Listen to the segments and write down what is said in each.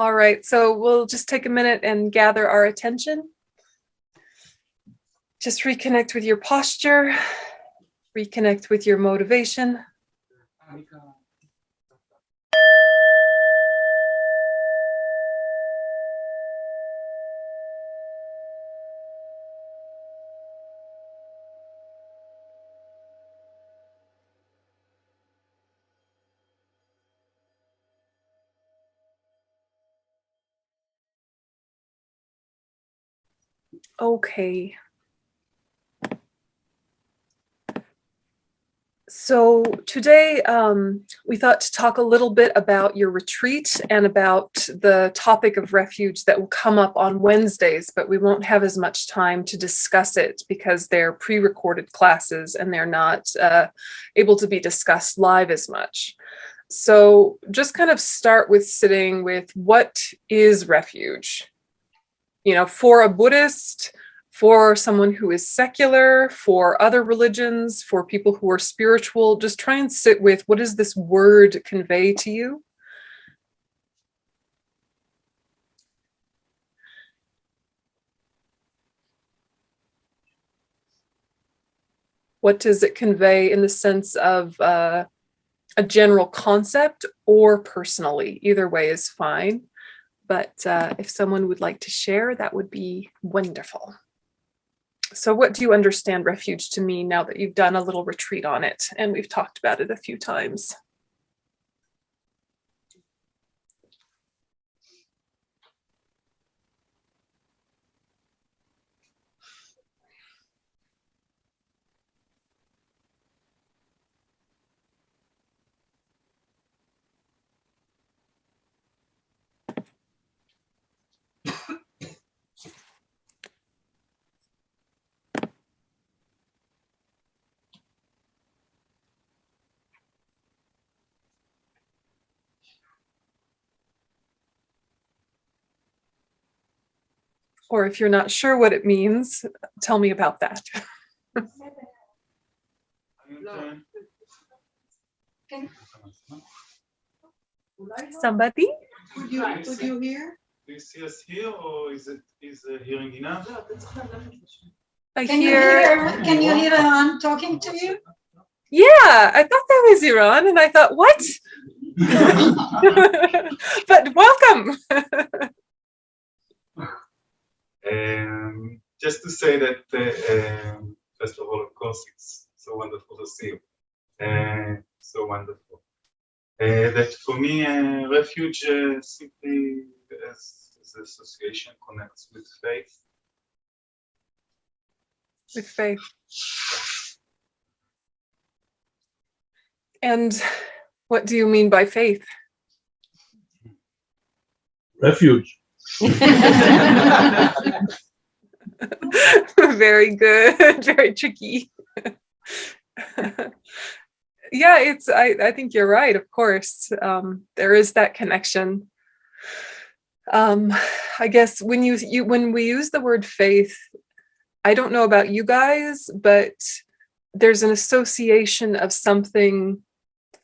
All right, so we'll just take a minute and gather our attention. Just reconnect with your posture, reconnect with your motivation. Okay. So today we thought to talk a little bit about your retreat and about the topic of refuge that will come up on Wednesdays, but we won't have as much time to discuss it because they're pre-recorded classes and they're not able to be discussed live as much. So just kind of start with sitting with what is refuge? You know, for a Buddhist, for someone who is secular, for other religions, for people who are spiritual, just try and sit with what does this word convey to you? What does it convey in the sense of a general concept or personally? Either way is fine. But if someone would like to share, that would be wonderful. So what do you understand refuge to mean now that you've done a little retreat on it and we've talked about it a few times? Or if you're not sure what it means, tell me about that. Somebody? Could you hear? Do you see us here, or is hearing enough? Can you hear Iran talking to you? Yeah, I thought that was Iran, and I thought, what? But welcome. Just to say that, first of all, of course, it's so wonderful to see you. So wonderful. That for me, refuge simply as the association connects with faith. With faith. And what do you mean by faith? Refuge. Very good, very tricky. Yeah, I think you're right, of course. There is that connection. I guess when we use the word faith, I don't know about you guys, but there's an association of something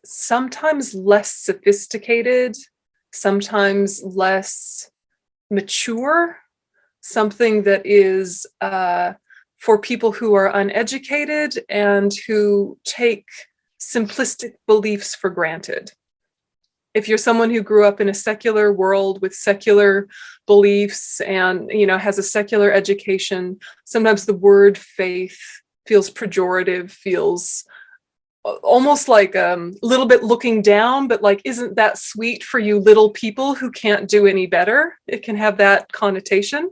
sometimes less sophisticated, sometimes less mature, something that is for people who are uneducated and who take simplistic beliefs for granted. If you're someone who grew up in a secular world with secular beliefs and, you know, has a secular education, sometimes the word faith feels pejorative, feels almost like a little bit looking down, but like, isn't that sweet for you little people who can't do any better? It can have that connotation.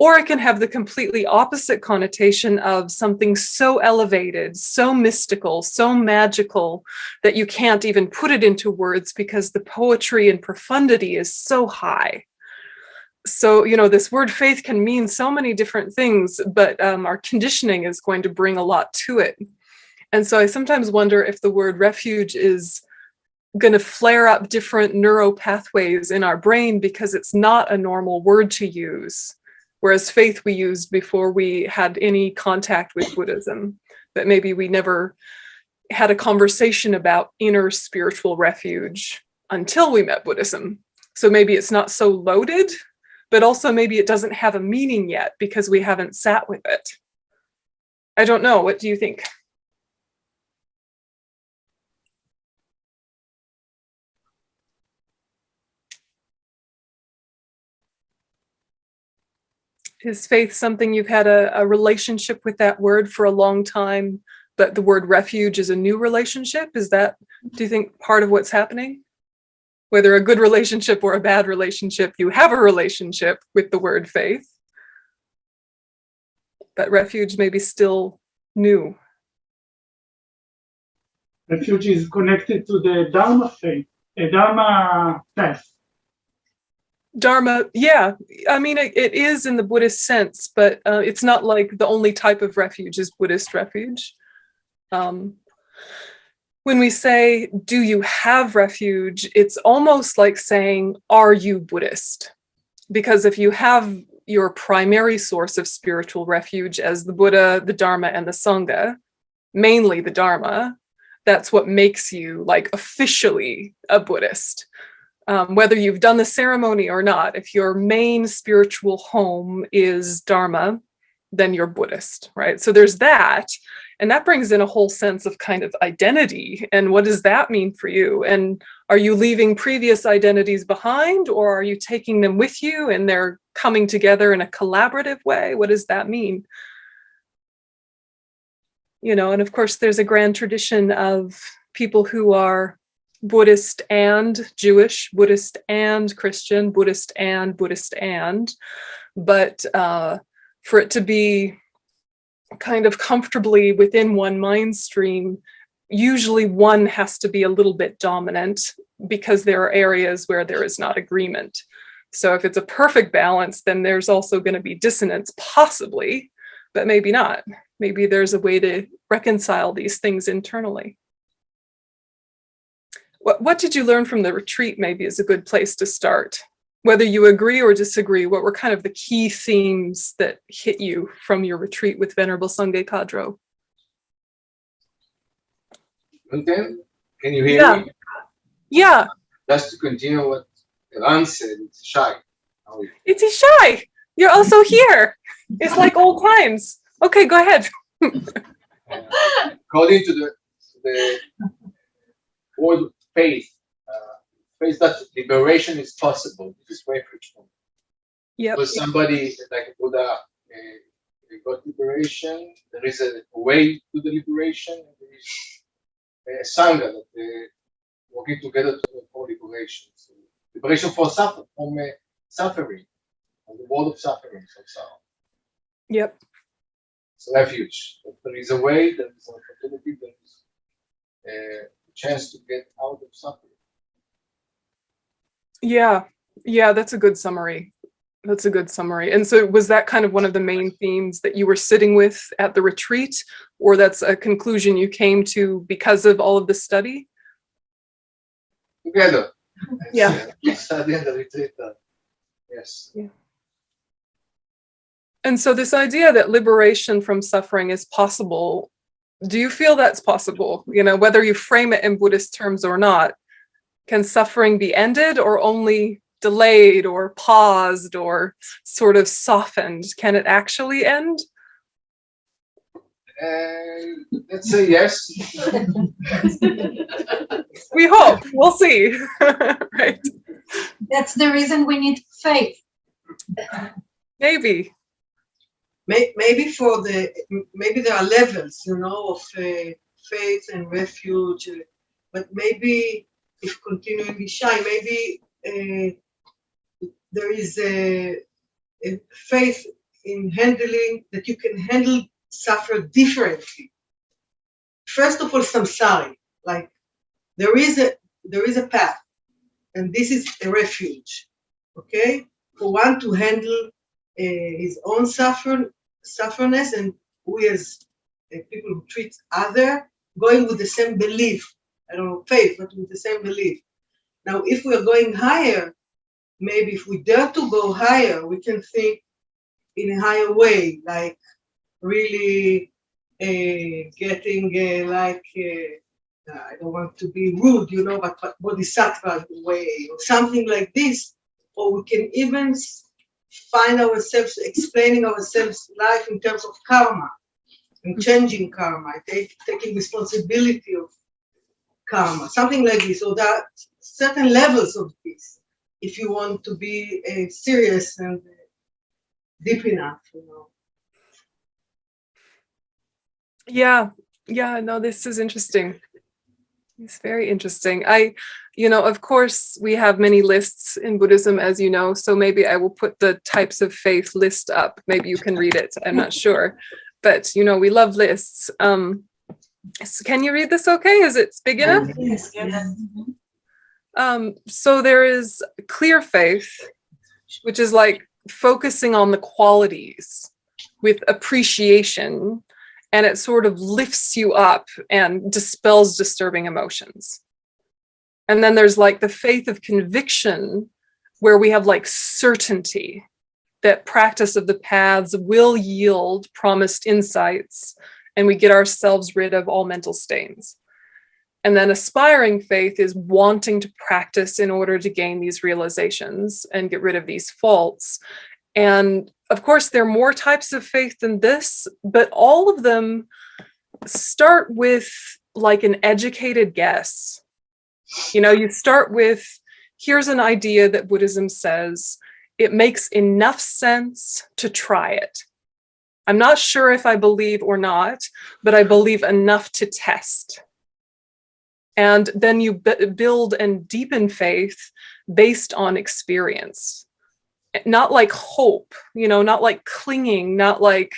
Or it can have the completely opposite connotation of something so elevated, so mystical, so magical that you can't even put it into words because the poetry and profundity is so high. So, you know, this word faith can mean so many different things, but our conditioning is going to bring a lot to it. And so I sometimes wonder if the word refuge is going to flare up different neural pathways in our brain because it's not a normal word to use. Whereas faith we used before we had any contact with Buddhism, but maybe we never had a conversation about inner spiritual refuge until we met Buddhism. So maybe it's not so loaded, but also maybe it doesn't have a meaning yet because we haven't sat with it. I don't know. What do you think? Is faith something you've had a relationship with that word for a long time, but the word refuge is a new relationship? Is that, do you think, part of what's happening? Whether a good relationship or a bad relationship, you have a relationship with the word faith, but refuge may be still new. Refuge is connected to the Dharma faith, the Dharma path. Dharma, yeah. I mean, it is in the Buddhist sense, but it's not like the only type of refuge is Buddhist refuge. When we say, do you have refuge, it's almost like saying, are you Buddhist? Because if you have your primary source of spiritual refuge as the Buddha, the Dharma, and the Sangha, mainly the Dharma, that's what makes you like officially a Buddhist. Whether you've done the ceremony or not, if your main spiritual home is Dharma, then you're Buddhist, right? So there's that, and that brings in a whole sense of kind of identity. And what does that mean for you? And are you leaving previous identities behind, or are you taking them with you and they're coming together in a collaborative way? What does that mean? You know, and of course, there's a grand tradition of people who are Buddhist and Jewish, Buddhist and Christian, Buddhist and Buddhist and, but for it to be kind of comfortably within one mind stream, usually one has to be a little bit dominant because there are areas where there is not agreement. So if it's a perfect balance, then there's also going to be dissonance, possibly, but maybe not. Maybe there's a way to reconcile these things internally. What did you learn from the retreat maybe is a good place to start? Whether you agree or disagree, what were kind of the key themes that hit you from your retreat with Venerable Sangye Kadro? Yönten, can you hear me? Yeah. Just to continue what Eran said, it's shy. It's shy. You're also here. It's like old times. Okay, go ahead. According to the word of faith, faith that liberation is possible. This is refuge. Yeah. For somebody like Buddha, got liberation. There is a way to the liberation. There is a sangha that working together for liberation. So liberation from suffering, from the world of suffering, from sorrow. Yep. It's a refuge. But there is a way, there is an opportunity, there is a chance to get out of suffering. Yeah, that's a good summary. That's a good summary. And so was that kind of one of the main themes that you were sitting with at the retreat, or that's a conclusion you came to because of all of the study? Together. Yeah. Study and the retreat. Yes. Yeah. And so this idea that liberation from suffering is possible, do you feel that's possible? You know, whether you frame it in Buddhist terms or not, can suffering be ended or only delayed or paused or sort of softened? Can it actually end? Let's say yes. We hope. We'll see. Right. That's the reason we need faith. Maybe. Maybe there are levels, you know, of faith and refuge, but maybe if continuing shy, maybe there is a faith in handling that you can handle suffer differently. First of all, samsari, like there is a path, and this is a refuge, okay, for one to handle his own sufferness, and we as people who treat other going with the same belief. I don't know, faith, but with the same belief. Now, if we're going higher, maybe if we dare to go higher, we can think in a higher way, like really getting I don't want to be rude, but bodhisattva way or something like this, or we can even find ourselves explaining ourselves life in terms of karma and changing karma, taking responsibility of karma, something like this. So there are certain levels of this, if you want to be serious and deep enough, Yeah, no, this is interesting. It's very interesting. Of course, we have many lists in Buddhism, as you know, so maybe I will put the types of faith list up. Maybe you can read it. I'm not sure. But, we love lists. Can you read this okay? Is it big enough? Yes. So there is clear faith, which is like focusing on the qualities with appreciation, and it sort of lifts you up and dispels disturbing emotions. And then there's like the faith of conviction, where we have like certainty that practice of the paths will yield promised insights, and we get ourselves rid of all mental stains. And then aspiring faith is wanting to practice in order to gain these realizations and get rid of these faults. And of course, there are more types of faith than this, but all of them start with like an educated guess. You start with, here's an idea that Buddhism says, it makes enough sense to try it. I'm not sure if I believe or not, but I believe enough to test. And then you build and deepen faith based on experience. Not like hope, not like clinging, not like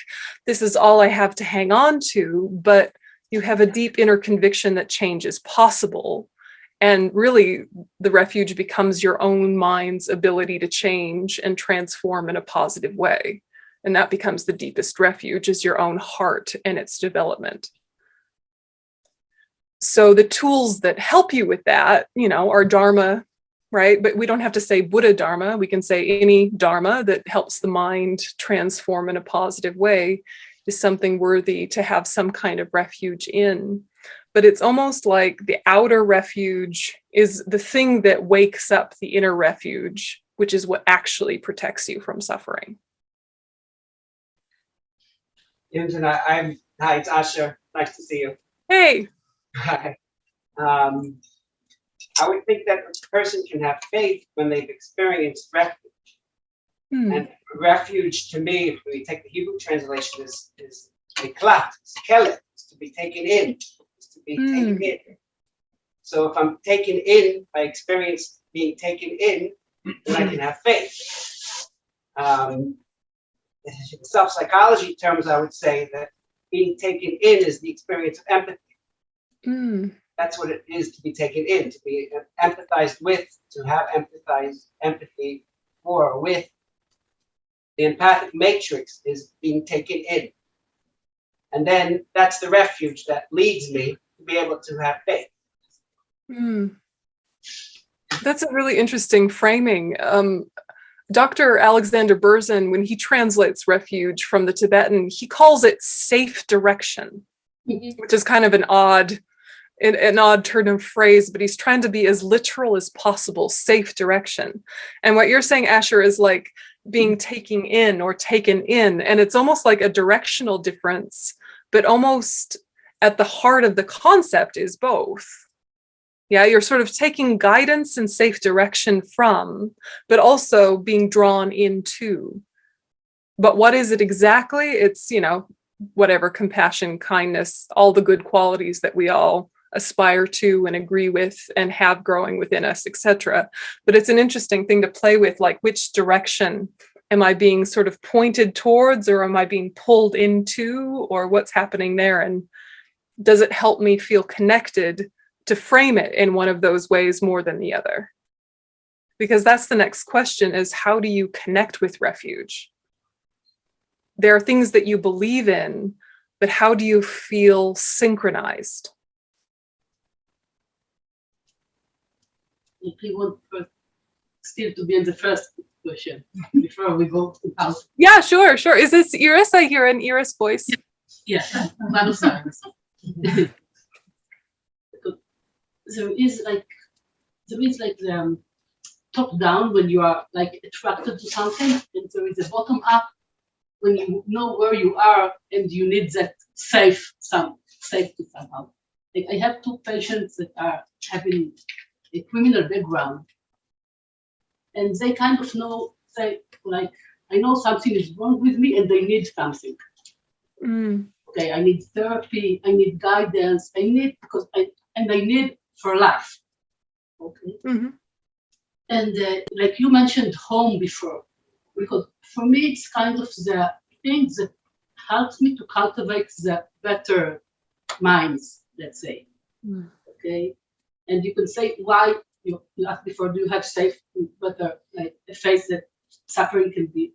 this is all I have to hang on to, but you have a deep inner conviction that change is possible. And really, the refuge becomes your own mind's ability to change and transform in a positive way. And that becomes the deepest refuge, is your own heart and its development. So the tools that help you with that, are Dharma, right? But we don't have to say Buddha Dharma. We can say any Dharma that helps the mind transform in a positive way is something worthy to have some kind of refuge in. But it's almost like the outer refuge is the thing that wakes up the inner refuge, which is what actually protects you from suffering. Yönten, hi, it's Asher. Nice to see you. Hey. Hi. I would think that a person can have faith when they've experienced refuge. And refuge, to me, if we take the Hebrew translation, is miklat, it's kelet, it's to be taken in, it's to be taken in. So if I'm taken in by experience being taken in, then I can have faith. In self-psychology terms, I would say that being taken in is the experience of empathy. That's what it is to be taken in, to be empathized with, to have empathy for or with. The empathic matrix is being taken in. And then that's the refuge that leads me to be able to have faith. That's a really interesting framing. Dr. Alexander Berzin, when he translates refuge from the Tibetan, he calls it safe direction, which is kind of an odd turn of phrase, but he's trying to be as literal as possible, safe direction. And what you're saying, Asher, is like being taken in or taken in. And it's almost like a directional difference, but almost at the heart of the concept is both. Yeah, you're sort of taking guidance and safe direction from, but also being drawn into. But what is it exactly? It's, whatever, compassion, kindness, all the good qualities that we all aspire to and agree with and have growing within us, etc. But it's an interesting thing to play with, like which direction am I being sort of pointed towards, or am I being pulled into, or what's happening there? And does it help me feel connected to frame it in one of those ways more than the other? Because that's the next question, is how do you connect with refuge? There are things that you believe in, but how do you feel synchronized? If you want still to be in the first question before we go to house. Yeah, sure. Is this Iris? I hear an Iris voice. Yeah, I'm sorry. there is like the top down when you are like attracted to something, and there is a bottom up when you know where you are and you need that safety somehow. Like I have two patients that are having a criminal background, and they kind of know, I know something is wrong with me and they need something. Okay, I need therapy, I need guidance, I need for life. Okay. Mm-hmm. And like you mentioned home before, because for me it's kind of the thing that helps me to cultivate the better minds, let's say. Okay. And you can say why you asked before, do you have safe, better, like a face that suffering can be,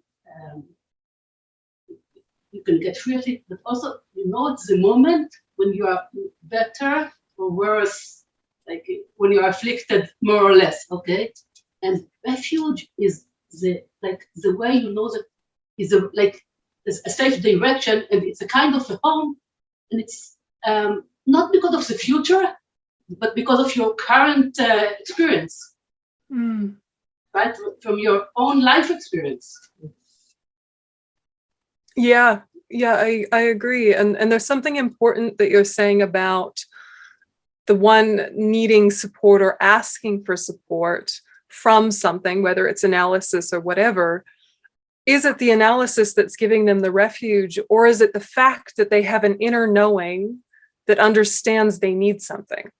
you can get free of it, but also, it's the moment when you are better or worse, like when you are afflicted more or less, okay? And refuge is the way that is a safe direction, and it's a kind of a home, and it's not because of the future, but because of your current experience, right? From your own life experience. Yeah, I agree. And there's something important that you're saying about the one needing support or asking for support from something, whether it's analysis or whatever. Is it the analysis that's giving them the refuge, or is it the fact that they have an inner knowing that understands they need something?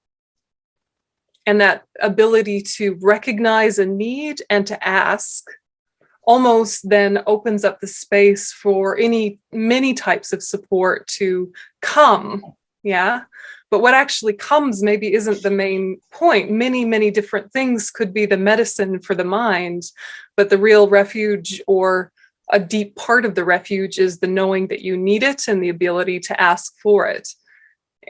And that ability to recognize a need and to ask almost then opens up the space for many types of support to come. Yeah. But what actually comes maybe isn't the main point. Many different things could be the medicine for the mind, but the real refuge, or a deep part of the refuge, is the knowing that you need it and the ability to ask for it.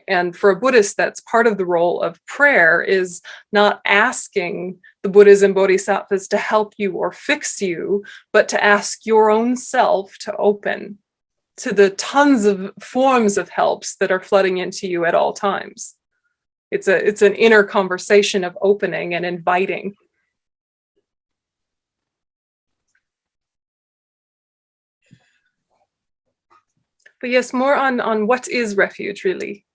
And for a Buddhist, that's part of the role of prayer, is not asking the Buddhas and Bodhisattvas to help you or fix you, but to ask your own self to open to the tons of forms of helps that are flooding into you at all times. It's an inner conversation of opening and inviting. But yes, more on what is refuge really,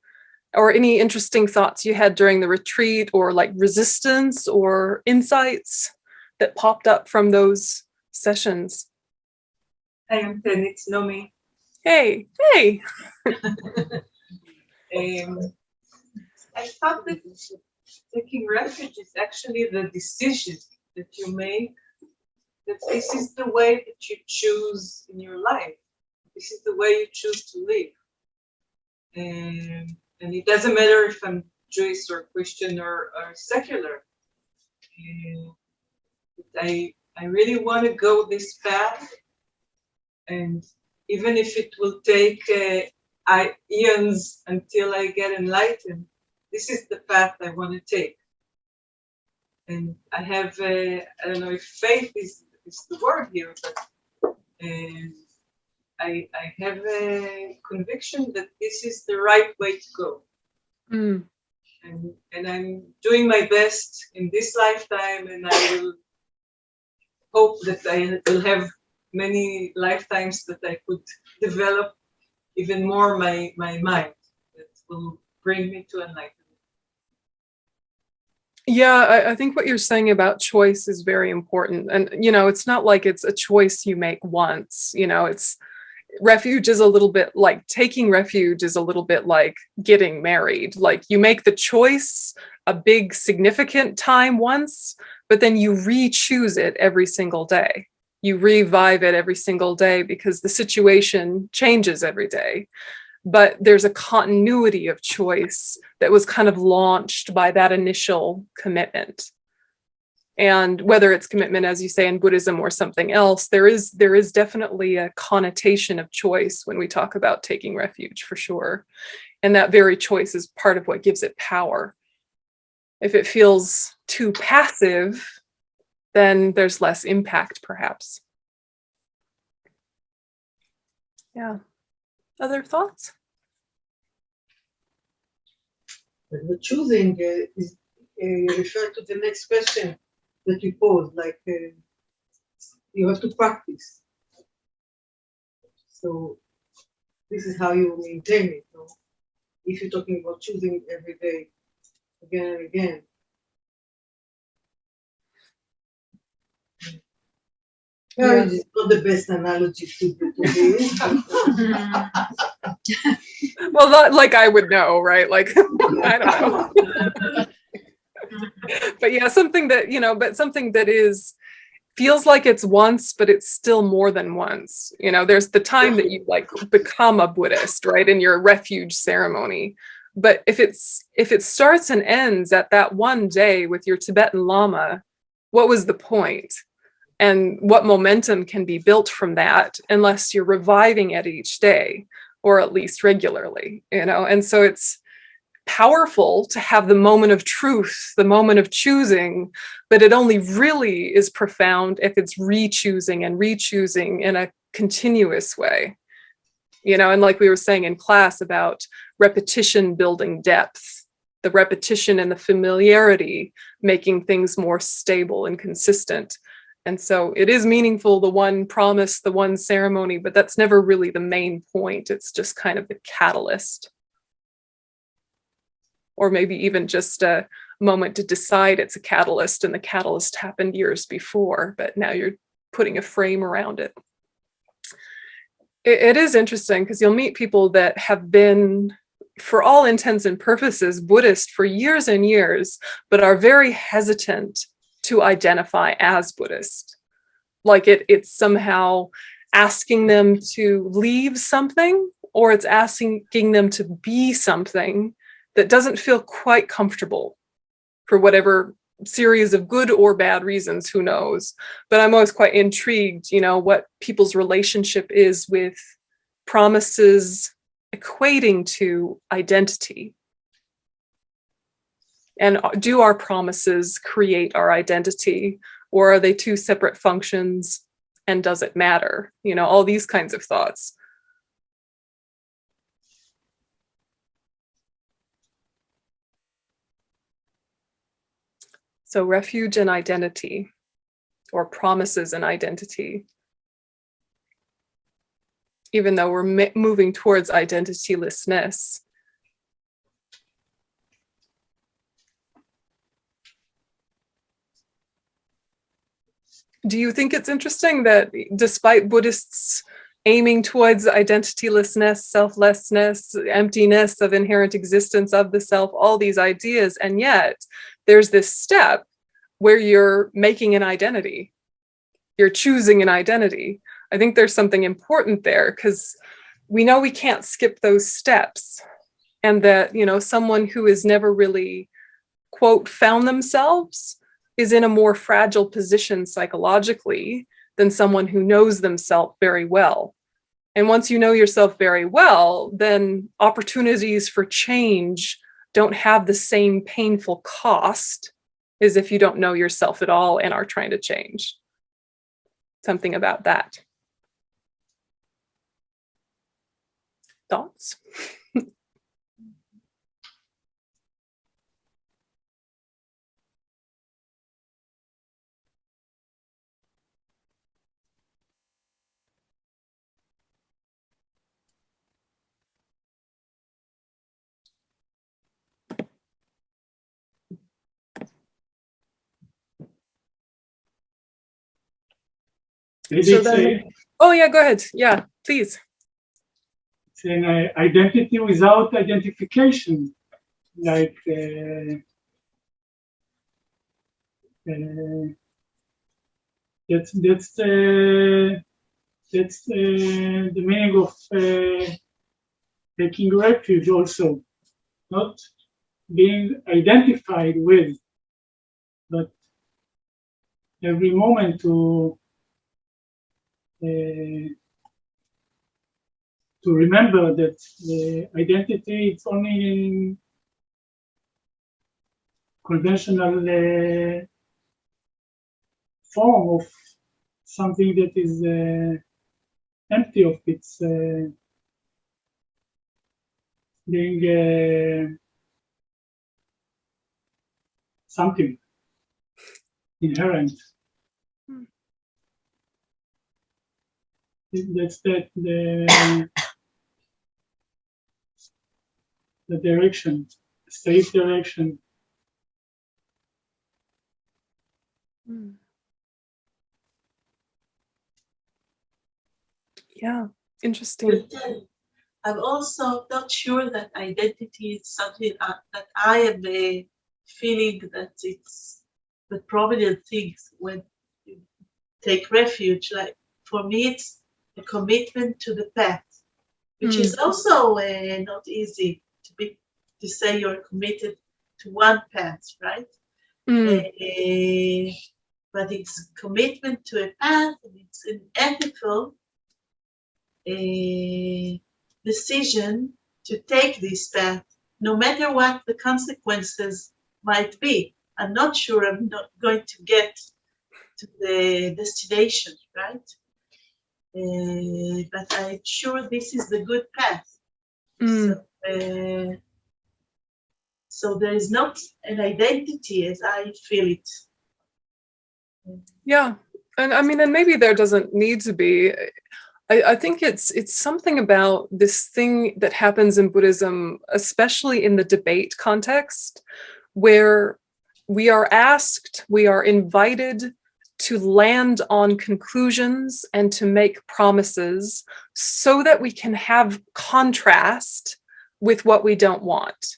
or any interesting thoughts you had during the retreat, or like resistance or insights that popped up from those sessions. Hi, I'm Ten, it's Nomi. Hey. I thought that taking refuge is actually the decision that you make, that this is the way that you choose in your life. This is the way you choose to live. And it doesn't matter if I'm Jewish or Christian or secular. I really want to go this path, and even if it will take eons until I get enlightened, this is the path I want to take. And I have, I don't know if faith is the word here, but I have a conviction that this is the right way to go. And I'm doing my best in this lifetime, and I will hope that I will have many lifetimes that I could develop even more my mind that will bring me to enlightenment. Yeah, I think what you're saying about choice is very important. And, it's not like it's a choice you make once, it's refuge is a little bit like taking refuge is a little bit like getting married. Like you make the choice a big significant time once, but then you re-choose it every single day. You revive it every single day because the situation changes every day. But there's a continuity of choice that was kind of launched by that initial commitment. And whether it's commitment, as you say, in Buddhism or something else, there is definitely a connotation of choice when we talk about taking refuge, for sure. And that very choice is part of what gives it power. If it feels too passive, then there's less impact, perhaps. Yeah. Other thoughts? The choosing is refer to the next question that you posed, like you have to practice. So this is how you maintain it. No? If you're talking about choosing every day, again and again. Marriage is not the best analogy to use. Well, not like I would know, right? Like, I don't know. But yeah, something that, but something that feels like it's once, but it's still more than once. There's the time that you like become a Buddhist, right? In your refuge ceremony. But if it starts and ends at that one day with your Tibetan Lama, what was the point? And what momentum can be built from that unless you're reviving it each day, or at least regularly, And so it's powerful to have the moment of truth, the moment of choosing, but it only really is profound if it's re-choosing and re-choosing in a continuous way. And like we were saying in class about repetition building depth, the repetition and the familiarity making things more stable and consistent. And so it is meaningful, the one promise, the one ceremony, but that's never really the main point. It's just kind of the catalyst. Or maybe even just a moment to decide it's a catalyst, and the catalyst happened years before, but now you're putting a frame around it. It is interesting because you'll meet people that have been, for all intents and purposes, Buddhist for years and years, but are very hesitant to identify as Buddhist. Like it's somehow asking them to leave something, or it's asking them to be something that doesn't feel quite comfortable for whatever series of good or bad reasons, who knows. But I'm always quite intrigued, what people's relationship is with promises equating to identity. And do our promises create our identity, or are they two separate functions, and does it matter? All these kinds of thoughts. So refuge and identity, or promises and identity. Even though we're moving towards identitylessness, do you think it's interesting that despite Buddhists aiming towards identitylessness, selflessness, emptiness of inherent existence of the self, all these ideas, and yet there's this step where you're making an identity, you're choosing an identity? I think there's something important there, because we know we can't skip those steps, and that, someone who has never really, quote, found themselves is in a more fragile position psychologically than someone who knows themselves very well. And once you know yourself very well, then opportunities for change don't have the same painful cost as if you don't know yourself at all and are trying to change. Something about that. Thoughts? So then, oh yeah, go ahead. Yeah, please. It's an identity without identification, like that's the meaning of taking refuge. Also, not being identified with, but every moment to remember that the identity is only in conventional form of something that is empty of its being something inherent. That's the direction, safe direction. Yeah, interesting. I'm also not sure that identity is something that I am feeling that it's the prominent things when you take refuge. Like for me, it's a commitment to the path, which is also not easy to say you're committed to one path, right? But it's commitment to a path, and it's an ethical decision to take this path, no matter what the consequences might be. I'm not sure I'm not going to get to the destination, right? But I'm sure this is the good path. So there is not an identity as I feel it. Yeah, and I mean, and maybe there doesn't need to be. I think it's something about this thing that happens in Buddhism, especially in the debate context, where we are asked, we are invited to land on conclusions and to make promises so that we can have contrast with what we don't want.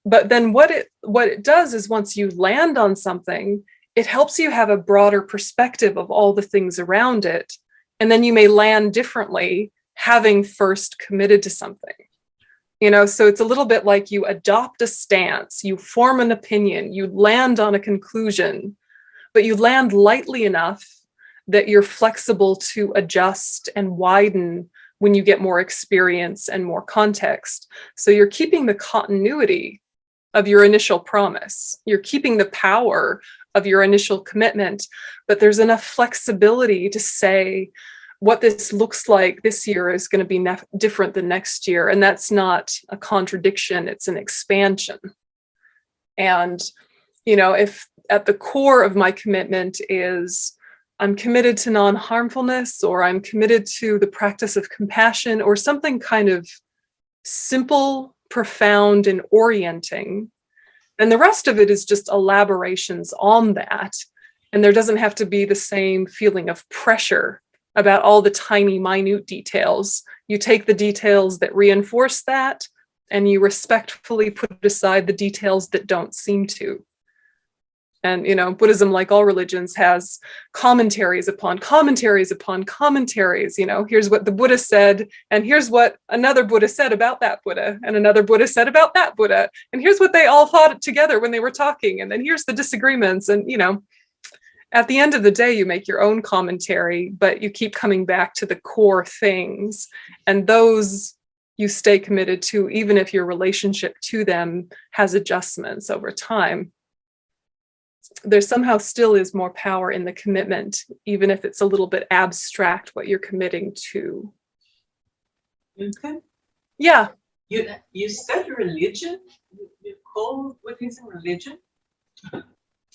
But then what it does is once you land on something, it helps you have a broader perspective of all the things around it. And then you may land differently, having first committed to something. You know, so it's a little bit like you adopt a stance, you form an opinion, you land on a conclusion, but you land lightly enough that you're flexible to adjust and widen when you get more experience and more context. So you're keeping the continuity of your initial promise. You're keeping the power of your initial commitment, but there's enough flexibility to say what this looks like this year is going to be different than next year. And that's not a contradiction, it's an expansion. And, you know, if at the core of my commitment is I'm committed to non-harmfulness, or I'm committed to the practice of compassion, or something kind of simple, profound, and orienting, and the rest of it is just elaborations on that. And there doesn't have to be the same feeling of pressure about all the tiny, minute details. You take the details that reinforce that, and you respectfully put aside the details that don't seem to. And, you know, Buddhism, like all religions, has commentaries upon commentaries upon commentaries. You know, here's what the Buddha said, and here's what another Buddha said about that Buddha, and another Buddha said about that Buddha, and here's what they all thought together when they were talking, and then here's the disagreements. And, you know, at the end of the day, you make your own commentary, but you keep coming back to the core things, and those you stay committed to, even if your relationship to them has adjustments over time. There somehow still is more power in the commitment, even if it's a little bit abstract what you're committing to. Okay. Yeah. You said religion? You call Buddhism religion?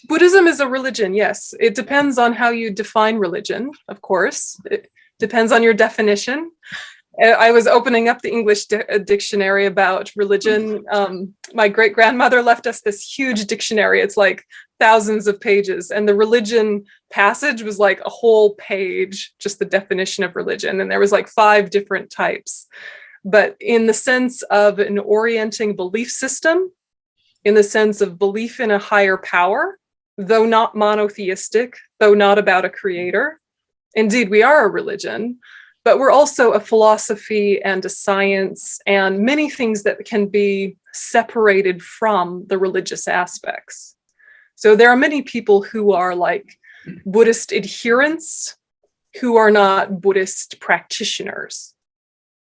Buddhism is a religion, yes. It depends on how you define religion, of course. It depends on your definition. I was opening up the English dictionary about religion. My great-grandmother left us this huge dictionary. It's like thousands of pages. And the religion passage was like a whole page, just the definition of religion. And there was like 5 different types. But in the sense of an orienting belief system, in the sense of belief in a higher power, though not monotheistic, though not about a creator. Indeed, we are a religion, but we're also a philosophy and a science and many things that can be separated from the religious aspects. So there are many people who are like Buddhist adherents who are not Buddhist practitioners,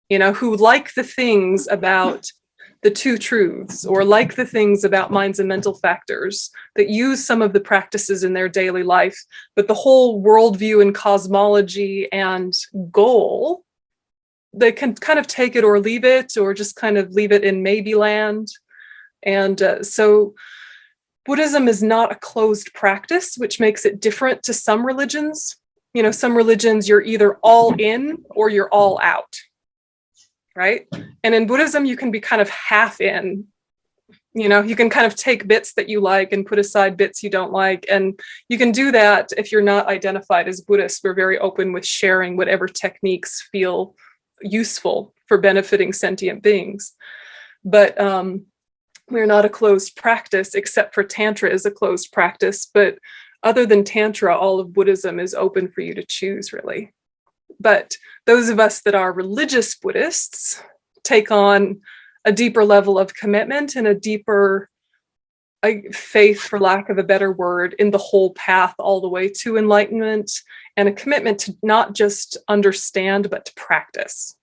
you know, who like the things about the two truths, or like the things about minds and mental factors, that use some of the practices in their daily life, but the whole worldview and cosmology and goal, they can kind of take it or leave it, or just kind of leave it in maybe land. And so Buddhism is not a closed practice, which makes it different to some religions. You know, some religions you're either all in or you're all out, right? And in Buddhism, you can be kind of half in. You know, you can kind of take bits that you like and put aside bits you don't like. And you can do that if you're not identified as Buddhist. We're very open with sharing whatever techniques feel useful for benefiting sentient beings. But we're not a closed practice, except for Tantra is a closed practice. But other than Tantra, all of Buddhism is open for you to choose, really. But those of us that are religious Buddhists take on a deeper level of commitment and a deeper faith, for lack of a better word, in the whole path all the way to enlightenment, and a commitment to not just understand, but to practice.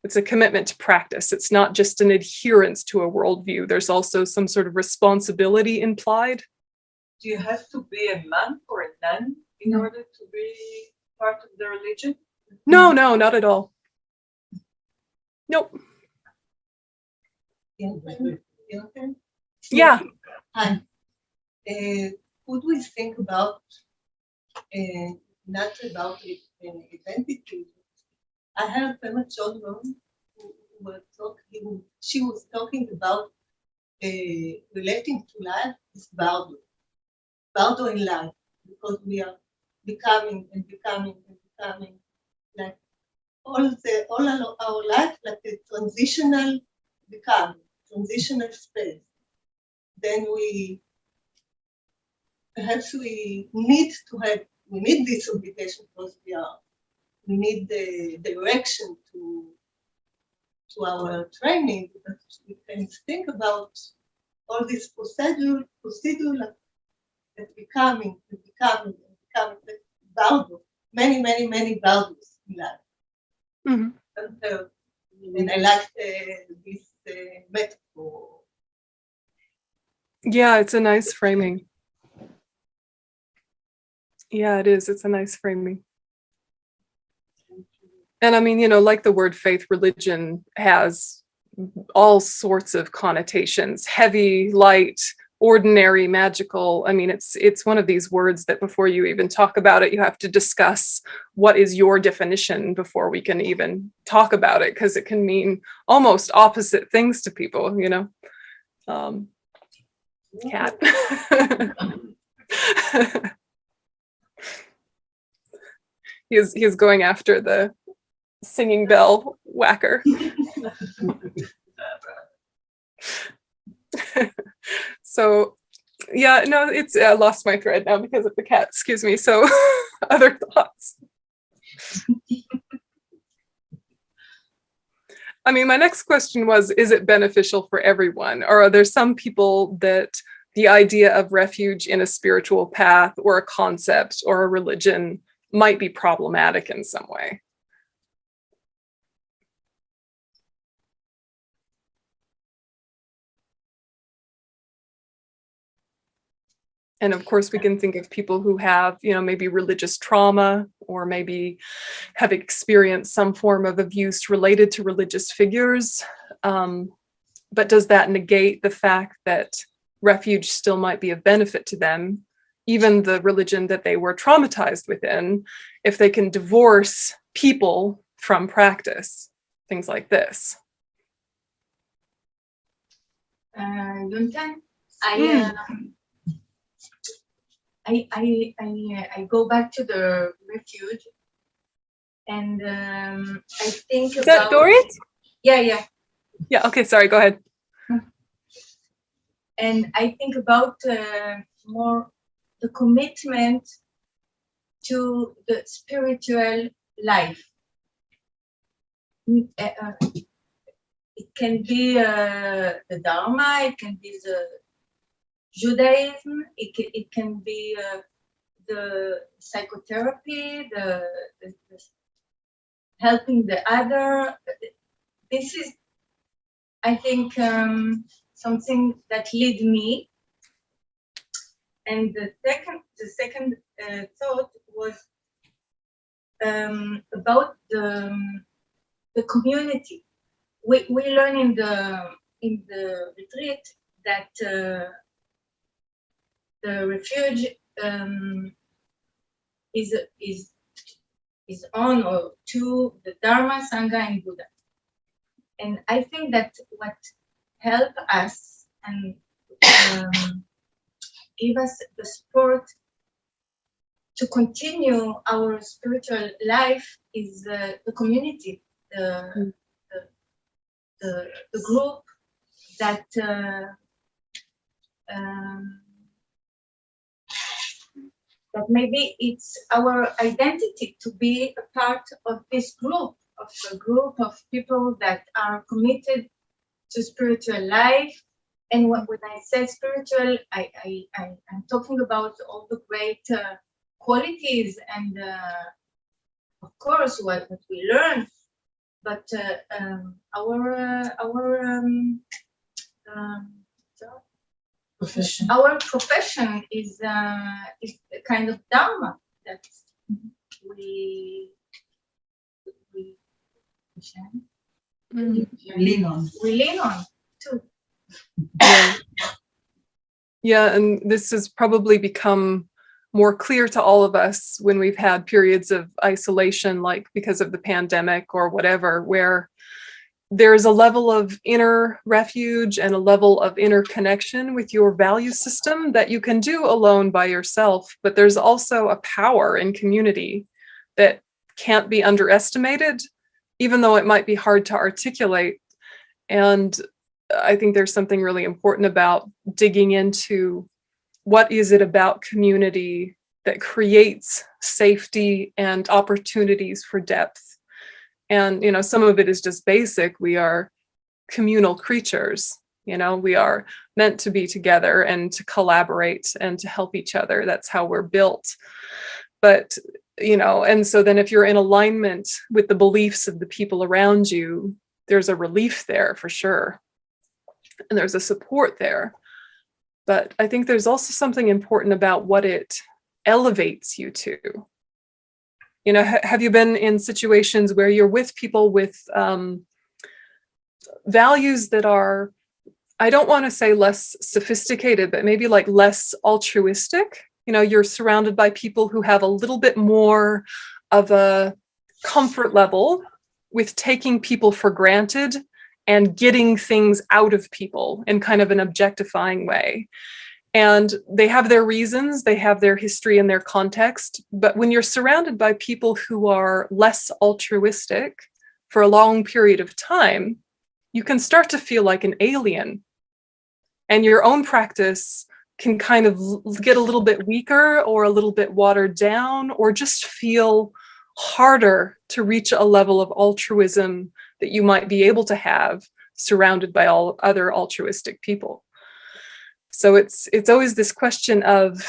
It's a commitment to practice. It's not just an adherence to a worldview. There's also some sort of responsibility implied. Do you have to be a monk or a nun in order to be part of the religion? No, not at all. Nope. Yönten? Yeah. Hi. Could we think about, not about identity? I had a children who were talking, she was talking about relating to life is Bardo in life, because we are becoming and becoming and becoming, like all our life, like a transitional space. Then perhaps we need this obligation because we need the direction to our training, but we can think about all this procedure that becoming, Bardo, many Bardos in life. Mm-hmm. And I like this metaphor. Yeah, it's a nice framing. Yeah, it is. It's a nice framing. And I mean, you know, like the word faith, religion has all sorts of connotations: heavy, light, ordinary, magical. I mean, it's one of these words that before you even talk about it, you have to discuss what is your definition before we can even talk about it, because it can mean almost opposite things to people, you know. Cat. He's going after the singing bell whacker. So yeah, no, it's I lost my thread now because of the cat, excuse me. So other thoughts. I mean, my next question was, is it beneficial for everyone? Or are there some people that the idea of refuge in a spiritual path or a concept or a religion might be problematic in some way? And of course, we can think of people who have, you know, maybe religious trauma, or maybe have experienced some form of abuse related to religious figures. But does that negate the fact that refuge still might be of benefit to them, even the religion that they were traumatized within, if they can divorce people from practice, things like this? Yönten, I go back to the refuge, and I think Is that Dorit? Yeah. Yeah, okay, sorry, go ahead. And I think about more the commitment to the spiritual life. It can be the Dharma, it can be the Judaism, it can be the psychotherapy, the helping the other. This is, I think, something that lead me. And the second thought was about the community. We learn in the retreat that the refuge is on or to the Dharma, Sangha, and Buddha. And I think that what help us and give us the support to continue our spiritual life is the community, the group that that maybe it's our identity to be a part of this group, of a group of people that are committed to spiritual life. And when I say spiritual, I'm talking about all the great qualities and of course what we learn, but our profession is a kind of dharma that we lean on too. Yeah, and this has probably become more clear to all of us when we've had periods of isolation, like because of the pandemic or whatever, where there's a level of inner refuge and a level of inner connection with your value system that you can do alone by yourself. But there's also a power in community that can't be underestimated, even though it might be hard to articulate. And I think there's something really important about digging into what is it about community that creates safety and opportunities for depth. And, you know, some of it is just basic. We are communal creatures, you know, we are meant to be together and to collaborate and to help each other. That's how we're built. But, you know, and so then if you're in alignment with the beliefs of the people around you, there's a relief there for sure. And there's a support there. But I think there's also something important about what it elevates you to. You know, have you been in situations where you're with people with values that are, I don't want to say less sophisticated, but maybe like less altruistic? You know, you're surrounded by people who have a little bit more of a comfort level with taking people for granted and getting things out of people in kind of an objectifying way. And they have their reasons, they have their history and their context. But when you're surrounded by people who are less altruistic for a long period of time, you can start to feel like an alien. And your own practice can kind of get a little bit weaker or a little bit watered down, or just feel harder to reach a level of altruism that you might be able to have surrounded by all other altruistic people. So it's always this question of,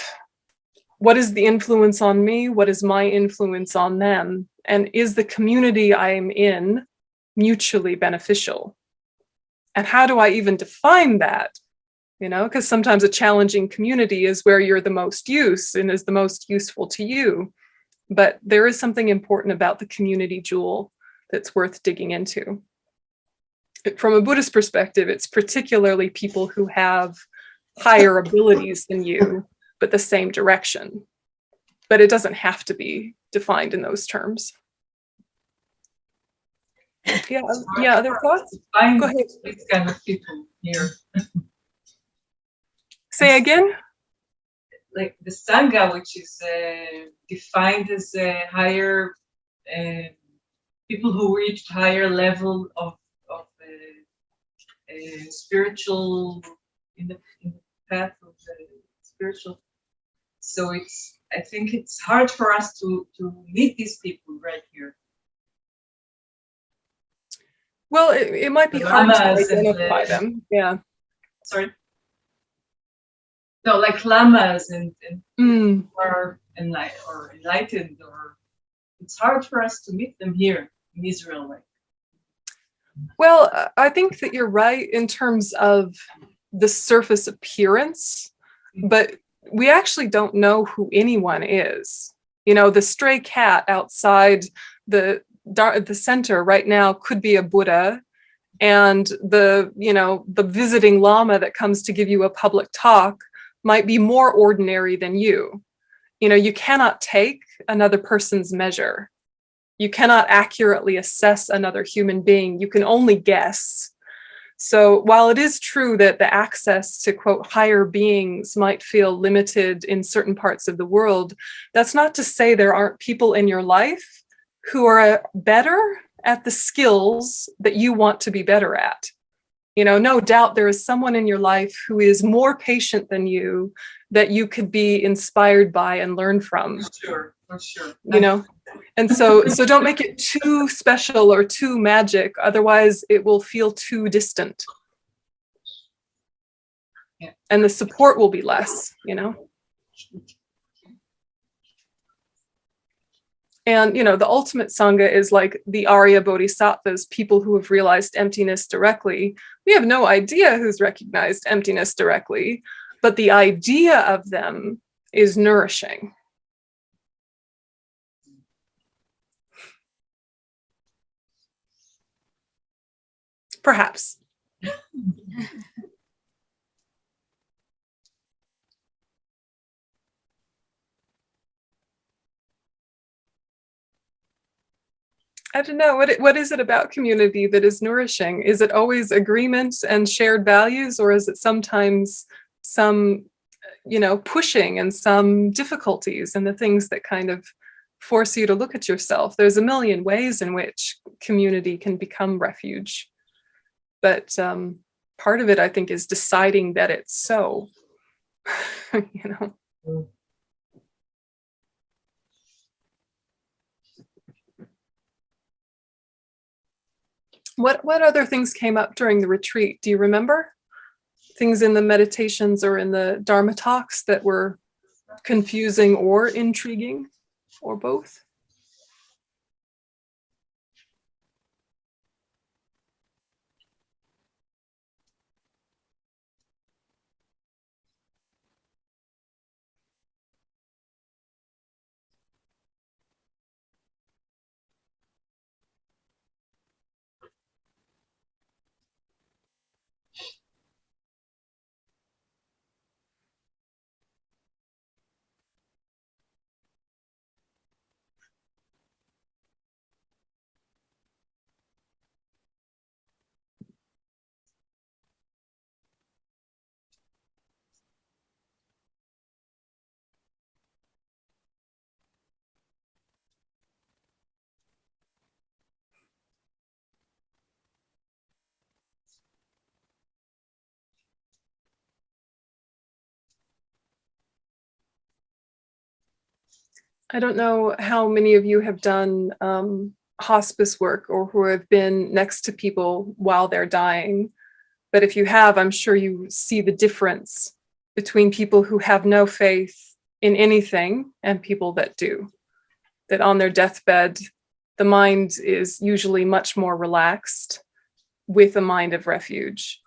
what is the influence on me? What is my influence on them? And is the community I'm in mutually beneficial? And how do I even define that? You know, because sometimes a challenging community is where you're the most use and is the most useful to you. But there is something important about the community jewel that's worth digging into. From a Buddhist perspective, it's particularly people who have higher abilities than you, but the same direction. But it doesn't have to be defined in those terms. Yeah, other thoughts? Go ahead. These kind of people here. Say again? Like the Sangha, which is defined as a higher, people who reached higher level of spiritual, in the path of the spiritual. So I think it's hard for us to meet these people right here. Well, it might be hard to identify them. Yeah. Sorry. No, like lamas and or enlightened, or it's hard for us to meet them here in Israel. Like. Well, I think that you're right in terms of the surface appearance, but we actually don't know who anyone is. You know, the stray cat outside the center right now could be a Buddha, and the visiting lama that comes to give you a public talk might be more ordinary than you. You know, you cannot take another person's measure. You cannot accurately assess another human being. You can only guess. So while it is true that the access to, quote, higher beings might feel limited in certain parts of the world, that's not to say there aren't people in your life who are better at the skills that you want to be better at. You know, no doubt there is someone in your life who is more patient than you that you could be inspired by and learn from. For sure. You know, and so don't make it too special or too magic, otherwise it will feel too distant. Yeah. And the support will be less, you know. And, you know, the ultimate Sangha is like the Arya Bodhisattvas, people who have realized emptiness directly. We have no idea who's recognized emptiness directly, but the idea of them is nourishing. Perhaps. I don't know, what is it about community that is nourishing? Is it always agreement and shared values, or is it sometimes some, you know, pushing and some difficulties and the things that kind of force you to look at yourself? There's a million ways in which community can become refuge. But part of it, I think, is deciding that it's so, you know. What other things came up during the retreat? Do you remember? Things in the meditations or in the Dharma talks that were confusing or intriguing, or both? I don't know how many of you have done hospice work or who have been next to people while they're dying. But if you have, I'm sure you see the difference between people who have no faith in anything and people that do. That on their deathbed, the mind is usually much more relaxed with a mind of refuge.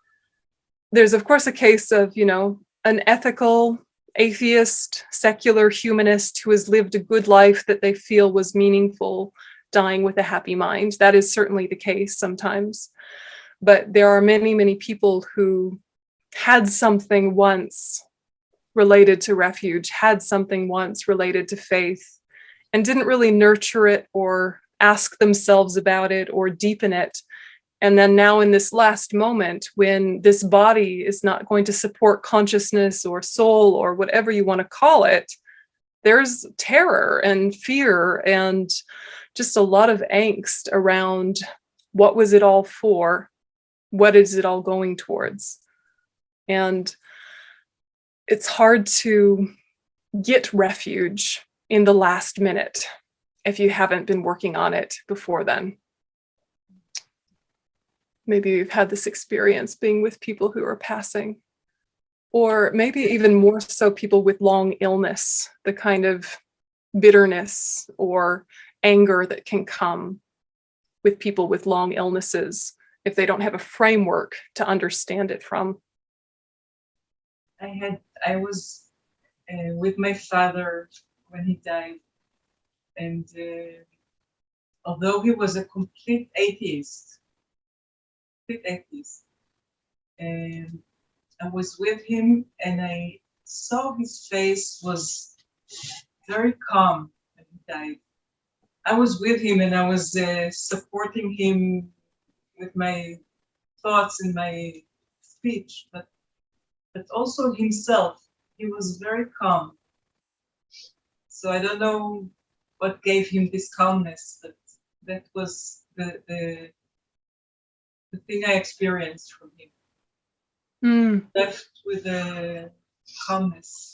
There's, of course, a case of, you know, an ethical atheist, secular humanist who has lived a good life that they feel was meaningful, dying with a happy mind. That is certainly the case sometimes. But there are many, many people who had something once related to refuge, had something once related to faith, and didn't really nurture it or ask themselves about it or deepen it. And then now in this last moment, when this body is not going to support consciousness or soul or whatever you want to call it, there's terror and fear and just a lot of angst around what was it all for? What is it all going towards? And it's hard to get refuge in the last minute if you haven't been working on it before then. Maybe you've had this experience being with people who are passing, or maybe even more so people with long illness, the kind of bitterness or anger that can come with people with long illnesses if they don't have a framework to understand it from. I was with my father when he died, and although he was a complete atheist, and I was with him, and I saw his face was very calm when he died. I was with him and I was supporting him with my thoughts and my speech, but also himself, he was very calm. So I don't know what gave him this calmness, but that was the thing I experienced from him. Left with a calmness.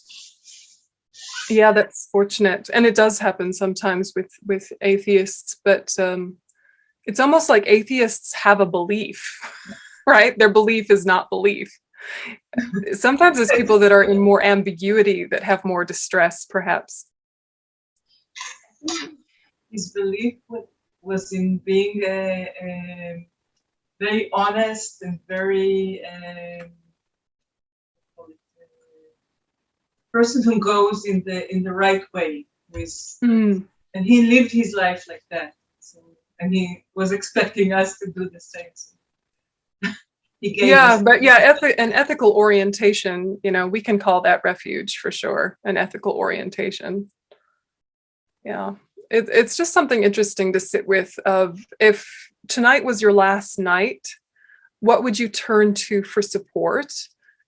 Yeah, that's fortunate. And it does happen sometimes with atheists, but it's almost like atheists have a belief, right? Their belief is not belief. Sometimes it's people that are in more ambiguity that have more distress, perhaps. His belief was in being very honest and very person who goes in the right way with, and he lived his life like that. So, and he was expecting us to do the same. So he gave us an ethical orientation, we can call that refuge for sure, an ethical orientation. Yeah, it's just something interesting to sit with of, if tonight was your last night, what would you turn to for support?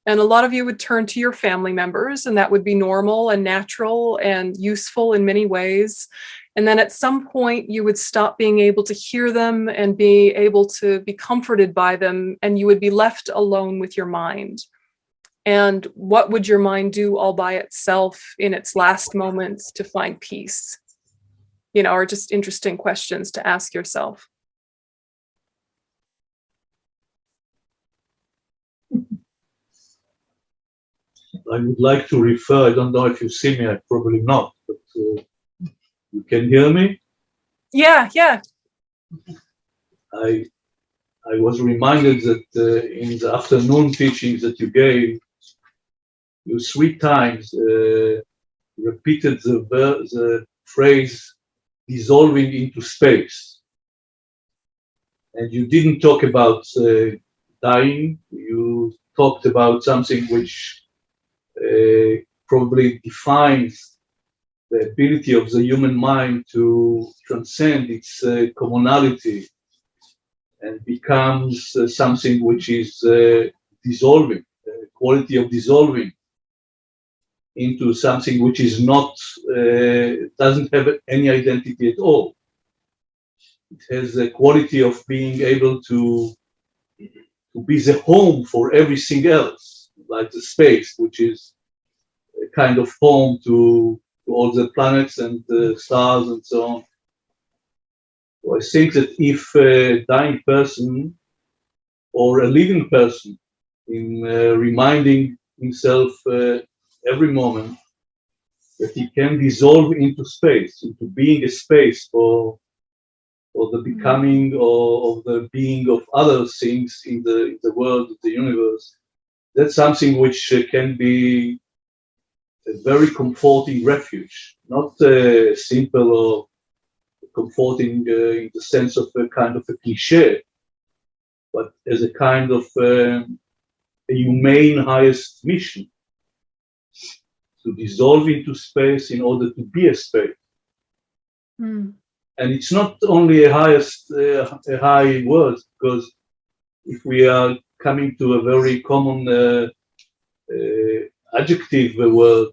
And a lot of you would turn to your family members, and that would be normal and natural and useful in many ways. And then at some point you would stop being able to hear them and be able to be comforted by them, and you would be left alone with your mind. And what would your mind do all by itself in its last moments to find peace? Are just interesting questions to ask yourself. I would like to refer, I don't know if you see me, probably not, but you can hear me? Yeah. I was reminded that in the afternoon teachings that you gave, you 3 times repeated the phrase dissolving into space. And you didn't talk about dying, you talked about something which probably defines the ability of the human mind to transcend its commonality and becomes something which is dissolving, quality of dissolving into something which is not, doesn't have any identity at all. It has the quality of being able to be the home for everything else, like the space, which is a kind of home to all the planets and the stars and so on. So I think that if a dying person or a living person, in reminding himself every moment that he can dissolve into space, into being a space for the becoming or of the being of other things in the world, the universe, that's something which can be a very comforting refuge, not simple or comforting in the sense of a kind of a cliche, but as a kind of a humane highest mission, to dissolve into space in order to be a space. And it's not only a high word, because if we are coming to a very common adjective word,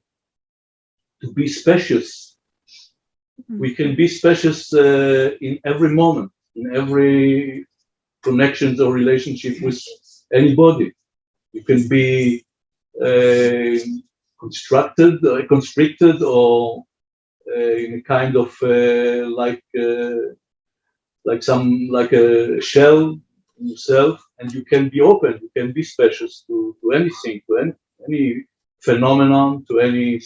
to be spacious, we can be spacious in every moment, in every connection or relationship with anybody. You can be constricted, or in a kind of like a shell in yourself, and you can be open. You can be spacious to anything, to any phenomenon, to any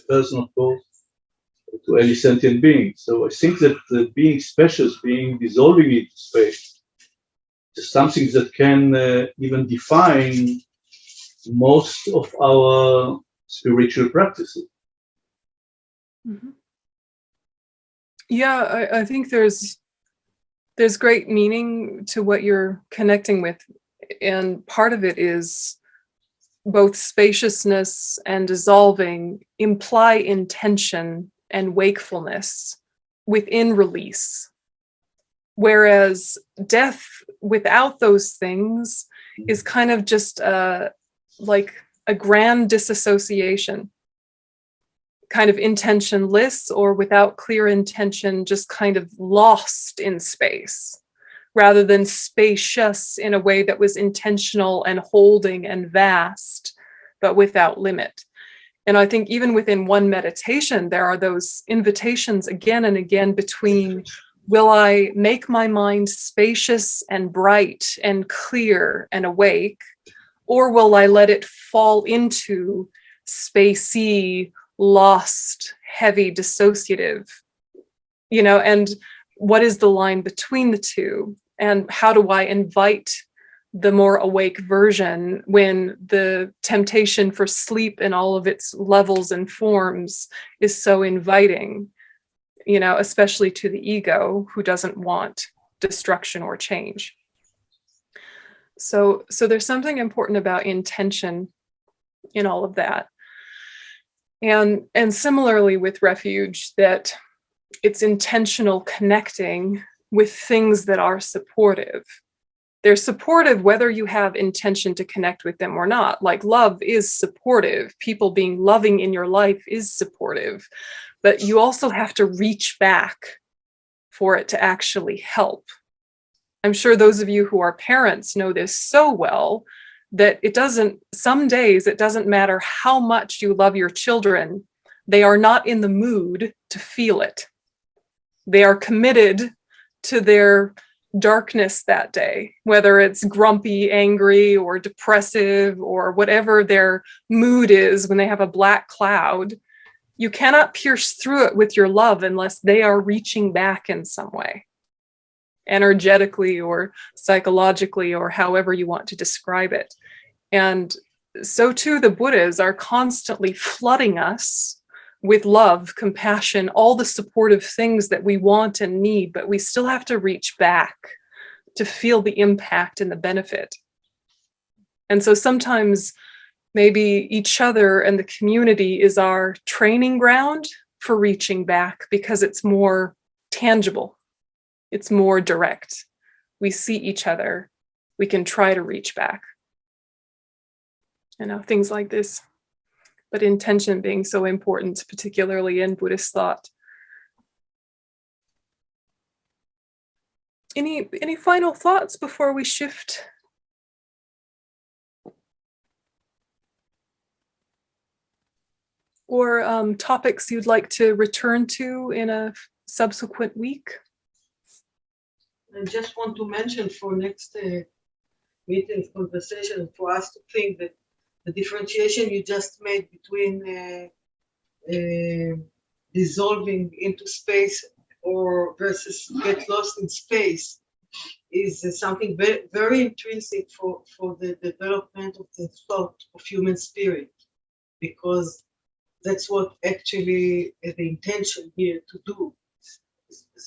person, of course, to any sentient being. So I think that being spacious, being dissolving into space, is something that can even define most of our spiritual practices. Yeah, I think there's great meaning to what you're connecting with, and part of it is both spaciousness and dissolving imply intention and wakefulness within release. Whereas death without those things is kind of just like a grand disassociation, kind of intentionless or without clear intention, just kind of lost in space, rather than spacious in a way that was intentional and holding and vast, but without limit. And I think even within one meditation, there are those invitations again and again between, will I make my mind spacious and bright and clear and awake, or will I let it fall into spacey, lost, heavy, dissociative, and what is the line between the two? And how do I invite the more awake version when the temptation for sleep in all of its levels and forms is so inviting, especially to the ego who doesn't want destruction or change. So there's something important about intention in all of that. And similarly with refuge, that it's intentional connecting with things that are supportive. They're supportive whether you have intention to connect with them or not. Like love is supportive. People being loving in your life is supportive. But you also have to reach back for it to actually help. I'm sure those of you who are parents know this so well, that some days it doesn't matter how much you love your children, they are not in the mood to feel it. They are committed to their darkness that day, whether it's grumpy, angry, or depressive, or whatever their mood is when they have a black cloud. You cannot pierce through it with your love unless they are reaching back in some way, energetically or psychologically, or however you want to describe it. And so too, the Buddhas are constantly flooding us with love, compassion, all the supportive things that we want and need, but we still have to reach back to feel the impact and the benefit. And so sometimes maybe each other and the community is our training ground for reaching back, because it's more tangible. It's more direct. We see each other. We can try to reach back. Things like this. But intention being so important, particularly in Buddhist thought. Any final thoughts before we shift? Or topics you'd like to return to in a subsequent week? I just want to mention for next meeting conversation, for us to think that the differentiation you just made between dissolving into space or versus get lost in space is something very, very intrinsic for the development of the thought of human spirit, because that's what actually the intention here to do.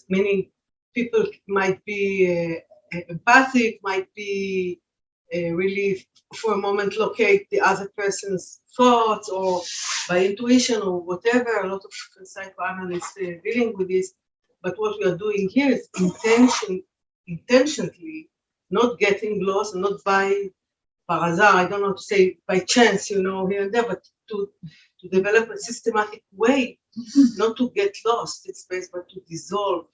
Meaning people might be empathic, might be really for a moment locate the other person's thoughts, or by intuition or whatever. A lot of psychoanalysts dealing with this. But what we are doing here is intentionally not getting lost, and not by parazar, I don't know to say by chance, here and there, but to develop a systematic way, not to get lost in space, but to dissolve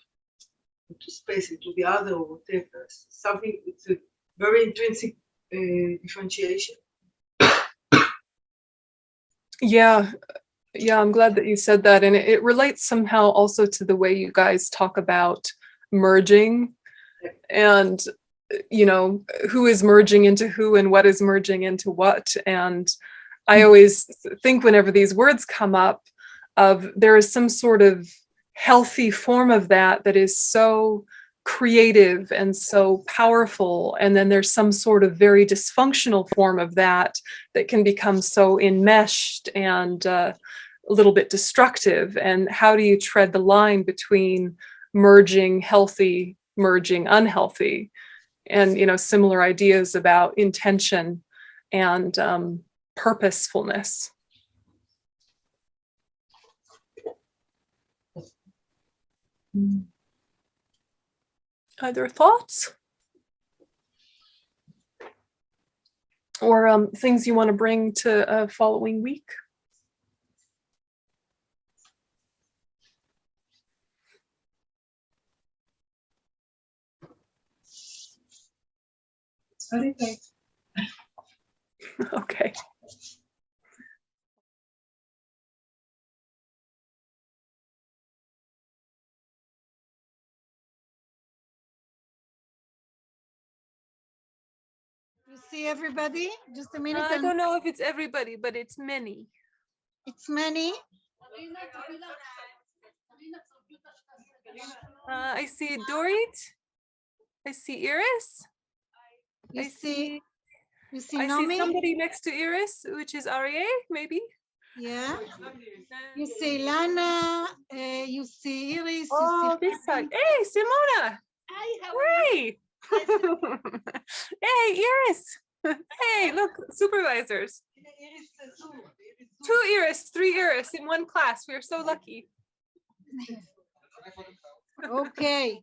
into space, into the other, or whatever. Something, it's a very intrinsic differentiation. Yeah, I'm glad that you said that. And it relates somehow also to the way you guys talk about merging, and, who is merging into who and what is merging into what. And I always think whenever these words come up of there is some sort of healthy form of that is so creative and so powerful, and then there's some sort of very dysfunctional form of that can become so enmeshed and a little bit destructive. And how do you tread the line between merging healthy, merging unhealthy? And similar ideas about intention and purposefulness. Other thoughts? Or things you want to bring to a following week? It's very late. Okay. You see everybody? Just a minute. I don't know if it's everybody, but it's many. It's many. I see Dorit. I see Iris. You see I Nomi? see somebody next to Iris, which is Aryeh, maybe. Yeah. You see Lana. You see Iris. Oh, you see this side. Hey, Simona. Hey. Hey, Iris. Hey, look, supervisors. 2 Iris, 3 Iris in one class. We are so lucky. Okay.